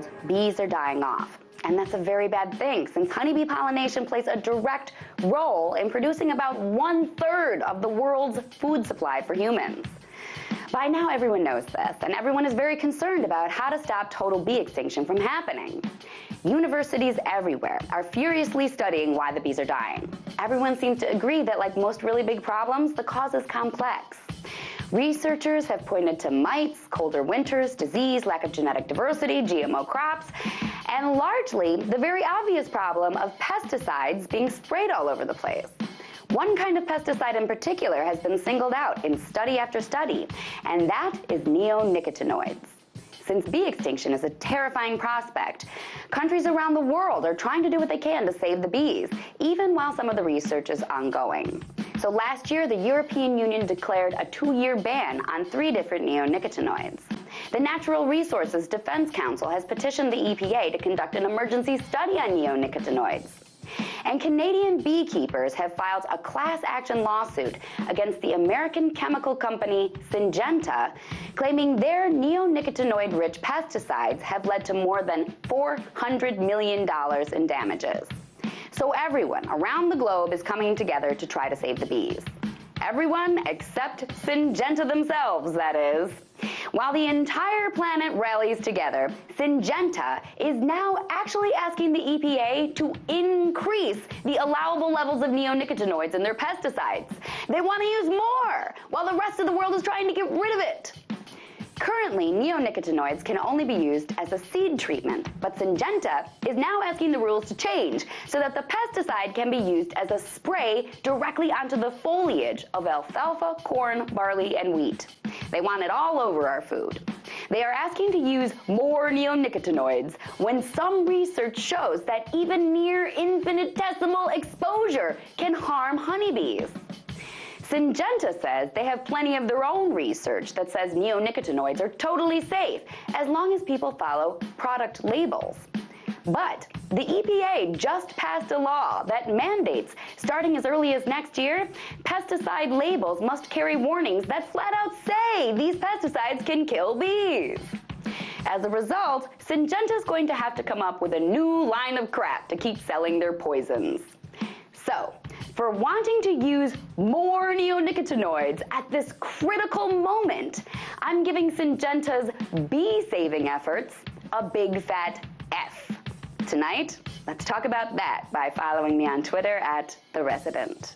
world, bees are dying off. And that's a very bad thing, since honeybee pollination plays a direct role in producing about 1/3 of the world's food supply for humans. By now, everyone knows this, and everyone is very concerned about how to stop total bee extinction from happening. Universities everywhere are furiously studying why the bees are dying. Everyone seems to agree that, like most really big problems, the cause is complex. Researchers have pointed to mites, colder winters, disease, lack of genetic diversity, GMO crops, and largely the very obvious problem of pesticides being sprayed all over the place. One kind of pesticide in particular has been singled out in study after study, and that is neonicotinoids. Since bee extinction is a terrifying prospect, countries around the world are trying to do what they can to save the bees, even while some of the research is ongoing. So last year, the European Union declared a 2-year ban on 3 different neonicotinoids. The Natural Resources Defense Council has petitioned the EPA to conduct an emergency study on neonicotinoids. And Canadian beekeepers have filed a class action lawsuit against the American chemical company Syngenta, claiming their neonicotinoid-rich pesticides have led to more than $400 million in damages. So everyone around the globe is coming together to try to save the bees. Everyone except Syngenta themselves, that is. While the entire planet rallies together, Syngenta is now actually asking the EPA to increase the allowable levels of neonicotinoids in their pesticides. They want to use more, while the rest of the world is trying to get rid of it. Currently, neonicotinoids can only be used as a seed treatment, but Syngenta is now asking the rules to change so that the pesticide can be used as a spray directly onto the foliage of alfalfa, corn, barley, and wheat. They want it all over our food. They are asking to use more neonicotinoids when some research shows that even near infinitesimal exposure can harm honeybees. Syngenta says they have plenty of their own research that says neonicotinoids are totally safe as long as people follow product labels. But the EPA just passed a law that mandates, starting as early as next year, pesticide labels must carry warnings that flat out say these pesticides can kill bees. As a result, Syngenta is going to have to come up with a new line of crap to keep selling their poisons. So, for wanting to use more neonicotinoids at this critical moment, I'm giving Syngenta's bee-saving efforts a big fat F. Tonight, let's talk about that by following me on Twitter @TheResident.